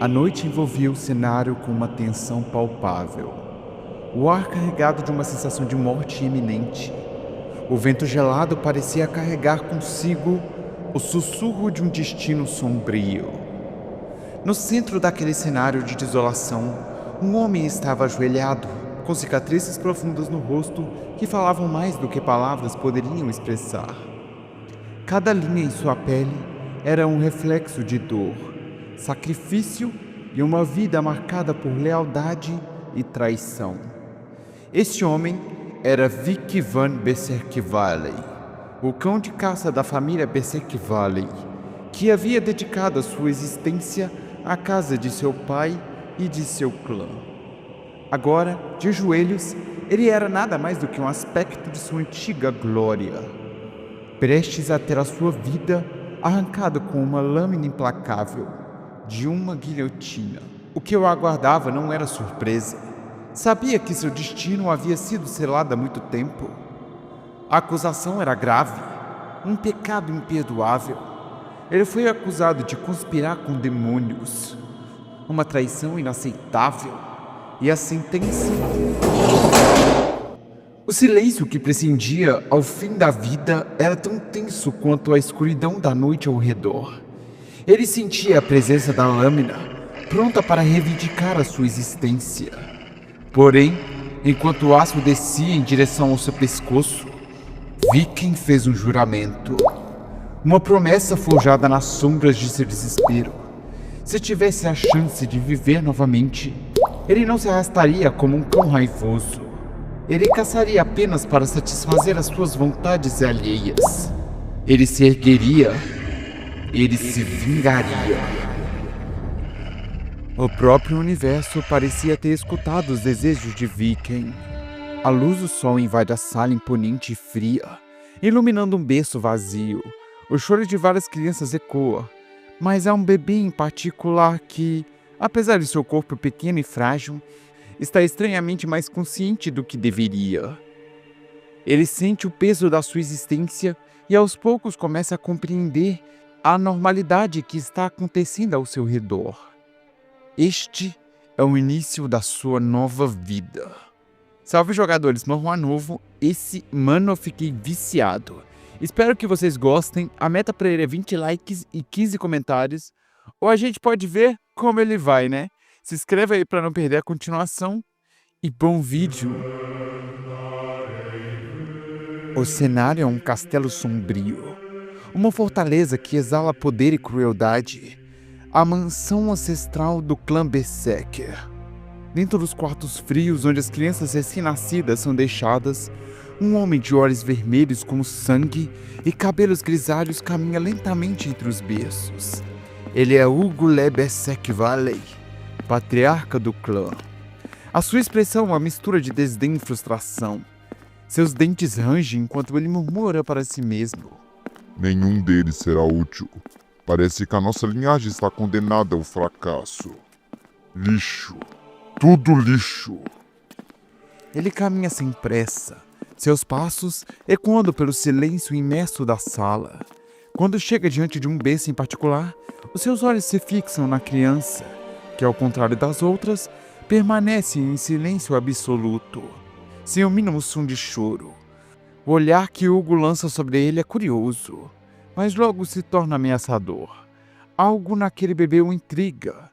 A noite envolvia o cenário com uma tensão palpável. O ar carregado de uma sensação de morte iminente. O vento gelado parecia carregar consigo o sussurro de um destino sombrio. No centro daquele cenário de desolação, um homem estava ajoelhado, com cicatrizes profundas no rosto que falavam mais do que palavras poderiam expressar. Cada linha em sua pele era um reflexo de dor, sacrifício e uma vida marcada por lealdade e traição. Este homem era Vic van Berserkvalley, o cão de caça da família Berserkvalley, que havia dedicado a sua existência à casa de seu pai e de seu clã. Agora, de joelhos, ele era nada mais do que um aspecto de sua antiga glória, prestes a ter a sua vida arrancada com uma lâmina implacável de uma guilhotina. O que o aguardava não era surpresa. Sabia que seu destino havia sido selado há muito tempo. A acusação era grave, um pecado imperdoável. Ele foi acusado de conspirar com demônios, uma traição inaceitável, e a sentença... O silêncio que prescindia ao fim da vida era tão tenso quanto a escuridão da noite ao redor. Ele sentia a presença da lâmina, pronta para reivindicar a sua existência. Porém, enquanto o aço descia em direção ao seu pescoço, Viking fez um juramento. Uma promessa forjada nas sombras de seu desespero. Se tivesse a chance de viver novamente, ele não se arrastaria como um cão raivoso. Ele caçaria apenas para satisfazer as suas vontades alheias. Ele se ergueria. Ele se vingaria. O próprio universo parecia ter escutado os desejos de Viking. A luz do sol invade a sala imponente e fria, iluminando um berço vazio. O choro de várias crianças ecoa, mas há um bebê em particular que, apesar de seu corpo pequeno e frágil, está estranhamente mais consciente do que deveria. Ele sente o peso da sua existência e aos poucos começa a compreender a anormalidade que está acontecendo ao seu redor. Este é o início da sua nova vida. Salve, jogadores, Morro novo. Esse mano eu fiquei viciado. Espero que vocês gostem. A meta para ele é 20 likes e 15 comentários. Ou a gente pode ver como ele vai, né? Se inscreva aí para não perder a continuação. E bom vídeo. O cenário é um castelo sombrio. Uma fortaleza que exala poder e crueldade. A mansão ancestral do clã Berserker. Dentro dos quartos frios onde as crianças recém-nascidas são deixadas, um homem de olhos vermelhos como sangue e cabelos grisalhos caminha lentamente entre os berços. Ele é Hugo Le Berserkvalley, patriarca do clã. A sua expressão é uma mistura de desdém e frustração. Seus dentes rangem enquanto ele murmura para si mesmo. Nenhum deles será útil. Parece que a nossa linhagem está condenada ao fracasso. Lixo. Tudo lixo. Ele caminha sem pressa, seus passos ecoando pelo silêncio imerso da sala. Quando chega diante de um berço em particular, os seus olhos se fixam na criança, que ao contrário das outras, permanece em silêncio absoluto, sem o mínimo som de choro. O olhar que Hugo lança sobre ele é curioso, mas logo se torna ameaçador. Algo naquele bebê o intriga.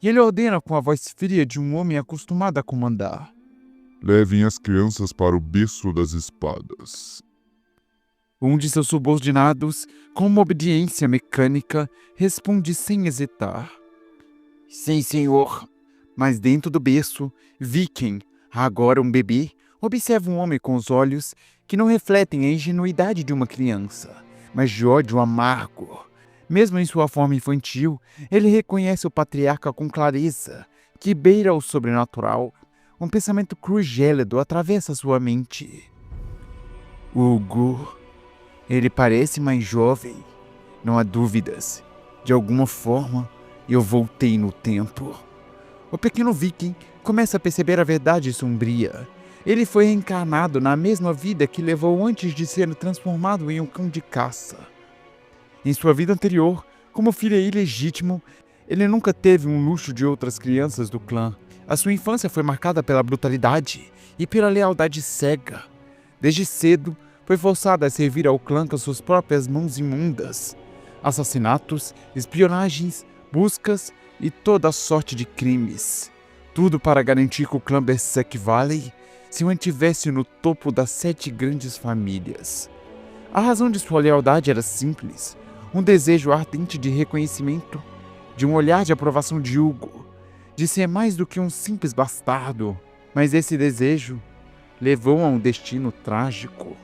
E ele ordena com a voz fria de um homem acostumado a comandar. Levem as crianças para o berço das espadas. Um de seus subordinados, com uma obediência mecânica, responde sem hesitar. Sim, senhor. Mas dentro do berço, Viking, agora um bebê, observa um homem com os olhos que não refletem a ingenuidade de uma criança, mas de ódio amargo. Mesmo em sua forma infantil, ele reconhece o patriarca com clareza, que beira o sobrenatural. Um pensamento cru e gélido atravessa sua mente. Hugo. Ele parece mais jovem. Não há dúvidas. De alguma forma, eu voltei no tempo. O pequeno Viking começa a perceber a verdade sombria. Ele foi reencarnado na mesma vida que levou antes de ser transformado em um cão de caça. Em sua vida anterior, como filho ilegítimo, Ele nunca teve um luxo de outras crianças do clã. A sua infância foi marcada pela brutalidade e pela lealdade cega. Desde cedo, foi forçado a servir ao clã com suas próprias mãos imundas. Assassinatos, espionagens, buscas e toda sorte de crimes. Tudo para garantir que o clã Berserk Valley se mantivesse no topo das 7 grandes famílias. A razão de sua lealdade era simples: um desejo ardente de reconhecimento, de um olhar de aprovação de Hugo, de ser mais do que um simples bastardo. Mas esse desejo levou a um destino trágico.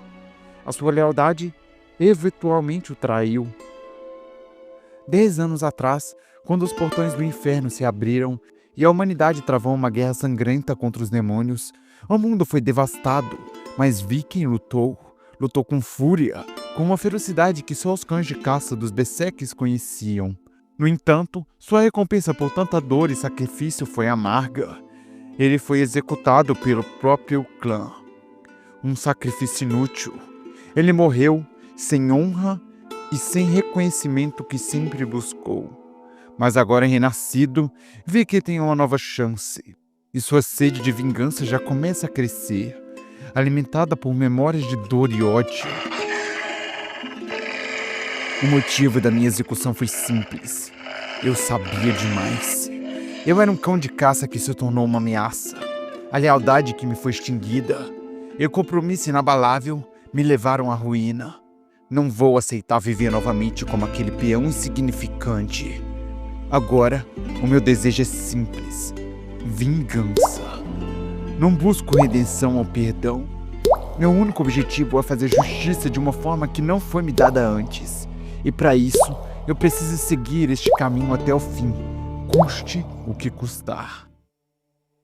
A sua lealdade eventualmente o traiu. 10 anos atrás, quando os portões do inferno se abriram e a humanidade travou uma guerra sangrenta contra os demônios, o mundo foi devastado, mas Viking lutou com fúria, com uma ferocidade que só os cães de caça dos Berserks conheciam. No entanto, sua recompensa por tanta dor e sacrifício foi amarga. Ele foi executado pelo próprio clã. Um sacrifício inútil. Ele morreu sem honra e sem reconhecimento que sempre buscou. Mas agora renascido, vê que tem uma nova chance. E sua sede de vingança já começa a crescer, alimentada por memórias de dor e ódio. O motivo da minha execução foi simples. Eu sabia demais. Eu era um cão de caça que se tornou uma ameaça. A lealdade que me foi extinguida e o compromisso inabalável me levaram à ruína. Não vou aceitar viver novamente como aquele peão insignificante. Agora, o meu desejo é simples: vingança. Não busco redenção ou perdão. Meu único objetivo é fazer justiça de uma forma que não foi me dada antes. E para isso, eu preciso seguir este caminho até o fim, custe o que custar.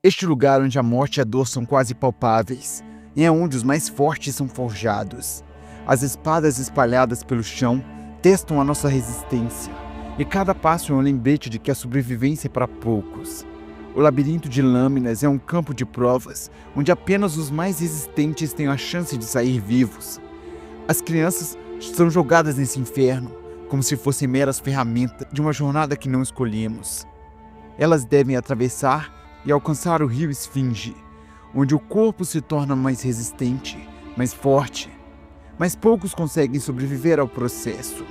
Este lugar onde a morte e a dor são quase palpáveis, e é onde os mais fortes são forjados. As espadas espalhadas pelo chão testam a nossa resistência, e cada passo é um lembrete de que a sobrevivência é para poucos. O labirinto de lâminas é um campo de provas, onde apenas os mais resistentes têm a chance de sair vivos. As crianças são jogadas nesse inferno, como se fossem meras ferramentas de uma jornada que não escolhemos. Elas devem atravessar e alcançar o rio Esfinge, onde o corpo se torna mais resistente, mais forte. Mas poucos conseguem sobreviver ao processo.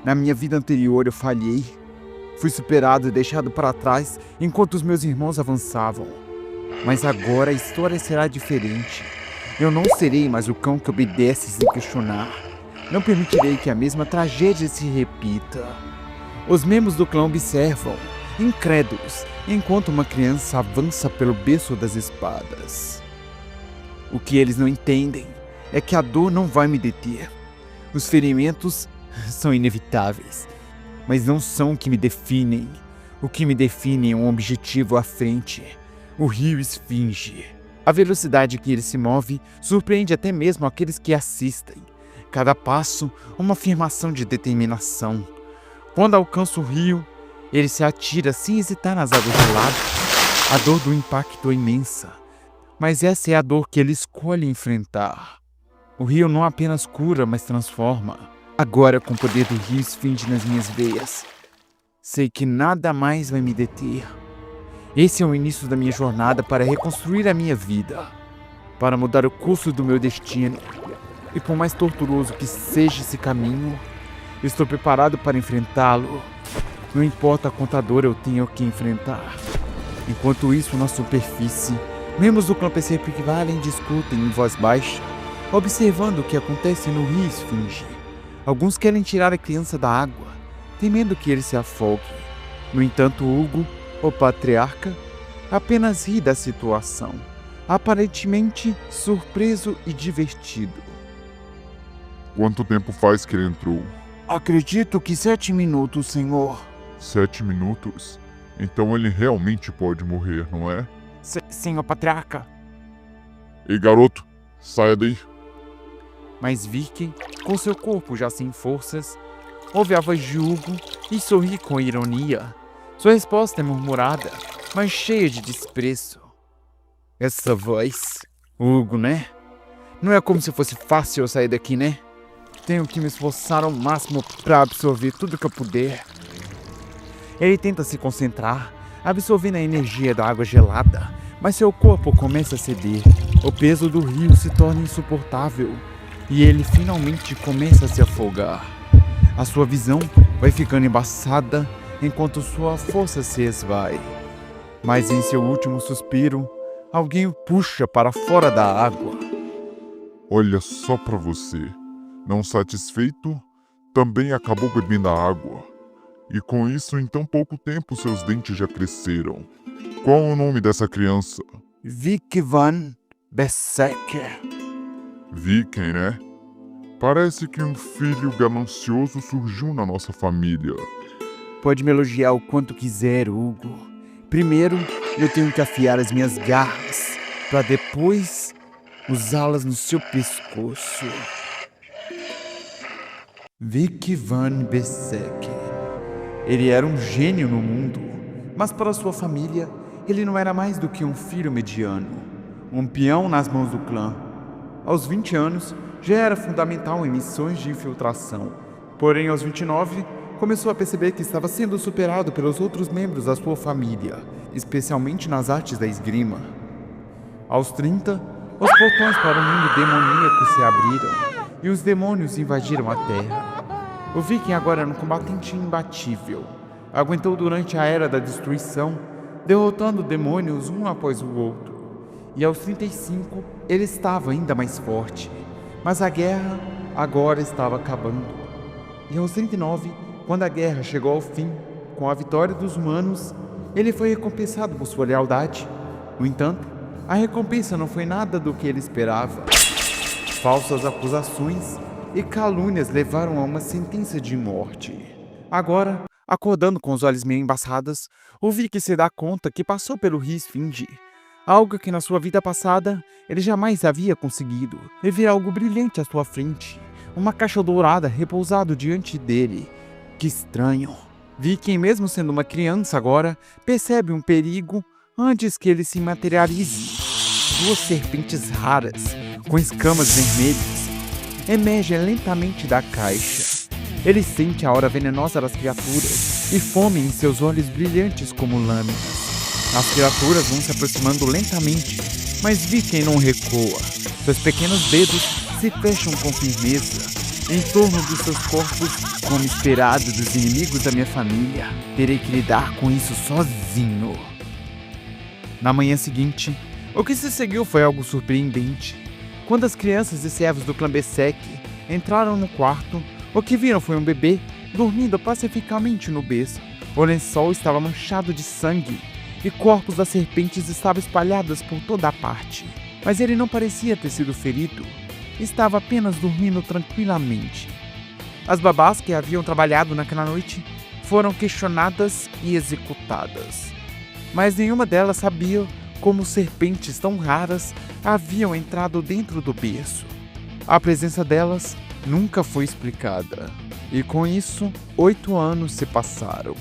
Na minha vida anterior eu falhei. Fui superado e deixado para trás enquanto os meus irmãos avançavam. Mas agora a história será diferente. Eu não serei mais o cão que obedece sem questionar. Não permitirei que a mesma tragédia se repita. Os membros do clã observam, incrédulos, enquanto uma criança avança pelo berço das espadas. O que eles não entendem é que a dor não vai me deter. Os ferimentos são inevitáveis, mas não são o que me definem. O que me define é um objetivo à frente, o rio Esfinge. A velocidade que ele se move surpreende até mesmo aqueles que assistem. Cada passo, uma afirmação de determinação. Quando alcança o rio, ele se atira sem hesitar nas águas geladas. A dor do impacto é imensa, mas essa é a dor que ele escolhe enfrentar. O rio não apenas cura, mas transforma. Agora, com o poder do rio Esfinge nas minhas veias, sei que nada mais vai me deter. Esse é o início da minha jornada para reconstruir a minha vida, para mudar o curso do meu destino. E por mais torturoso que seja esse caminho, eu estou preparado para enfrentá-lo. Não importa quanta dor eu tenho que enfrentar. Enquanto isso, na superfície, membros do clã Berserk Valley discutem em voz baixa, observando o que acontece no rio Esfinge. Alguns querem tirar a criança da água, temendo que ele se afogue. No entanto, Hugo, o patriarca, apenas ri da situação, aparentemente surpreso e divertido. Quanto tempo faz que ele entrou? Acredito que 7 minutos, senhor. 7 minutos? Então ele realmente pode morrer, não é? Senhor patriarca. Ei, garoto, saia daí. Mas Vicky, com seu corpo já sem forças, ouve a voz de Hugo e sorri com ironia. Sua resposta é murmurada, mas cheia de desprezo. Essa voz, Hugo, né? Não é como se fosse fácil eu sair daqui, né? Tenho que me esforçar ao máximo para absorver tudo que eu puder. Ele tenta se concentrar, absorvendo a energia da água gelada, mas seu corpo começa a ceder. O peso do rio se torna insuportável e ele finalmente começa a se afogar. A sua visão vai ficando embaçada enquanto sua força se esvai. Mas em seu último suspiro, alguém o puxa para fora da água. Olha só pra você. Não satisfeito, também acabou bebendo a água. E com isso, em tão pouco tempo, seus dentes já cresceram. Qual é o nome dessa criança? Vikvan Berserker. Viking, né? Parece que um filho ganancioso surgiu na nossa família. Pode me elogiar o quanto quiser, Hugo. Primeiro, eu tenho que afiar as minhas garras, para depois usá-las no seu pescoço. Vikvan Berserker. Ele era um gênio no mundo, mas para sua família, ele não era mais do que um filho mediano, um peão nas mãos do clã. Aos 20 anos, já era fundamental em missões de infiltração. Porém, aos 29, começou a perceber que estava sendo superado pelos outros membros da sua família, especialmente nas artes da esgrima. Aos 30, os portões para o mundo demoníaco se abriram e os demônios invadiram a Terra. O Viking agora era um combatente imbatível. Aguentou durante a Era da Destruição, derrotando demônios um após o outro. E aos 35, ele estava ainda mais forte. Mas a guerra agora estava acabando. E aos 39, quando a guerra chegou ao fim, com a vitória dos humanos, ele foi recompensado por sua lealdade. No entanto, a recompensa não foi nada do que ele esperava. Falsas acusações e calúnias levaram a uma sentença de morte. Agora, acordando com os olhos meio embaçados, o Viking se dá conta que passou pelo rio Esfinge, algo que na sua vida passada ele jamais havia conseguido, e vê algo brilhante à sua frente, uma caixa dourada repousado diante dele. Que estranho! Viking, mesmo sendo uma criança agora, percebe um perigo antes que ele se materialize. Duas serpentes raras, com escamas vermelhas, emergem lentamente da caixa. Ele sente a aura venenosa das criaturas e fome em seus olhos brilhantes como lâminas. As criaturas vão se aproximando lentamente, mas Viking não recua. Seus pequenos dedos se fecham com firmeza em torno dos seus corpos. Como esperado dos inimigos da minha família, terei que lidar com isso sozinho. Na manhã seguinte, o que se seguiu foi algo surpreendente. Quando as crianças e servos do clã Berserk entraram no quarto, o que viram foi um bebê dormindo pacificamente no berço. O lençol estava manchado de sangue e corpos das serpentes estavam espalhados por toda a parte. Mas ele não parecia ter sido ferido. Estava apenas dormindo tranquilamente. As babás que haviam trabalhado naquela noite foram questionadas e executadas. Mas nenhuma delas sabia como serpentes tão raras haviam entrado dentro do berço. A presença delas nunca foi explicada. E com isso, 8 anos se passaram.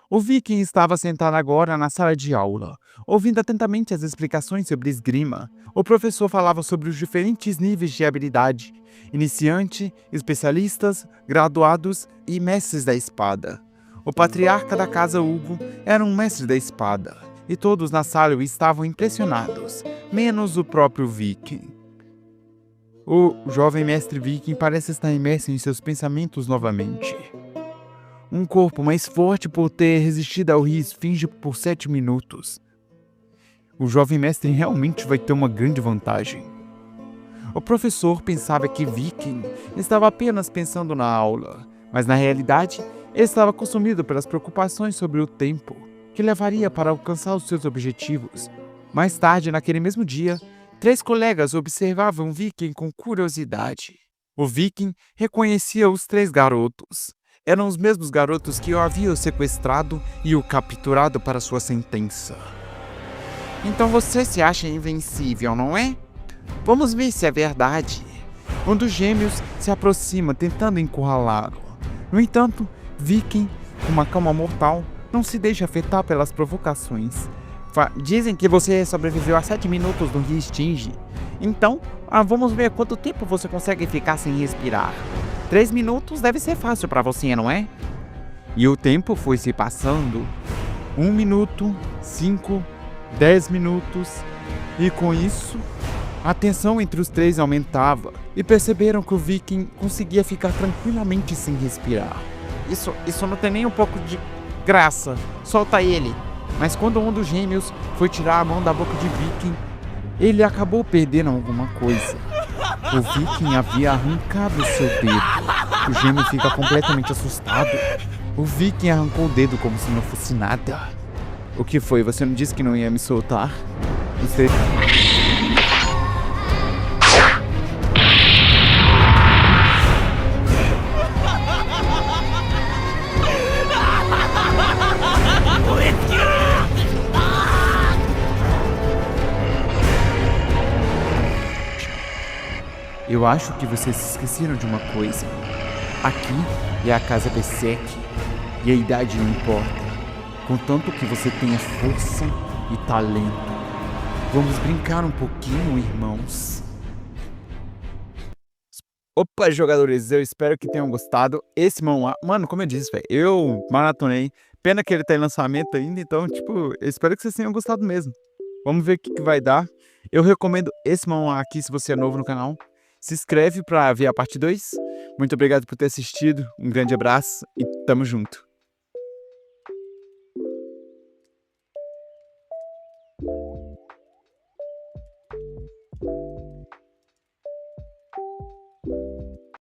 O Viking estava sentado agora na sala de aula, ouvindo atentamente as explicações sobre esgrima. O professor falava sobre os diferentes níveis de habilidade: iniciante, especialistas, graduados e mestres da espada. O patriarca da casa Hugo era um mestre da espada, e todos na sala estavam impressionados, menos o próprio Viking. O jovem mestre Viking parece estar imerso em seus pensamentos novamente. Um corpo mais forte por ter resistido ao rio Esfinge por 7 minutos. O jovem mestre realmente vai ter uma grande vantagem. O professor pensava que Viking estava apenas pensando na aula, mas na realidade ele estava consumido pelas preocupações sobre o tempo que levaria para alcançar os seus objetivos. Mais tarde, naquele mesmo dia, 3 colegas observavam Viking com curiosidade. O Viking reconhecia os 3 garotos. Eram os mesmos garotos que o haviam sequestrado e o capturado para sua sentença. Então você se acha invencível, não é? Vamos ver se é verdade. Um dos gêmeos se aproxima tentando encurralá-lo. No entanto, Viking, com uma calma mortal, não se deixa afetar pelas provocações. Dizem que você sobreviveu a 7 minutos no rio Esfinge. Então, vamos ver quanto tempo você consegue ficar sem respirar. 3 minutos deve ser fácil pra você, não é? E o tempo foi se passando. 1 minuto, 5, 10 minutos. E com isso, a tensão entre os três aumentava. E perceberam que o Viking conseguia ficar tranquilamente sem respirar. Isso não tem nem um pouco de graça. Solta ele. Mas quando um dos gêmeos foi tirar a mão da boca de Viking, ele acabou perdendo alguma coisa. O Viking havia arrancado seu dedo. O gêmeo fica completamente assustado. O Viking arrancou o dedo como se não fosse nada. O que foi? Você não disse que não ia me soltar? Você... Eu acho que vocês se esqueceram de uma coisa. Aqui é a casa Berserk e a idade não importa, contanto que você tenha força e talento. Vamos brincar um pouquinho, irmãos. Opa, jogadores, eu espero que tenham gostado. Esse manhwa, mano, como eu disse, velho, eu maratonei. Pena que ele tá em lançamento ainda, então, tipo, eu espero que vocês tenham gostado mesmo. Vamos ver o que vai dar. Eu recomendo esse manhwa aqui se você é novo no canal. Se inscreve pra ver a parte 2. Muito obrigado por ter assistido. Um grande abraço e tamo junto.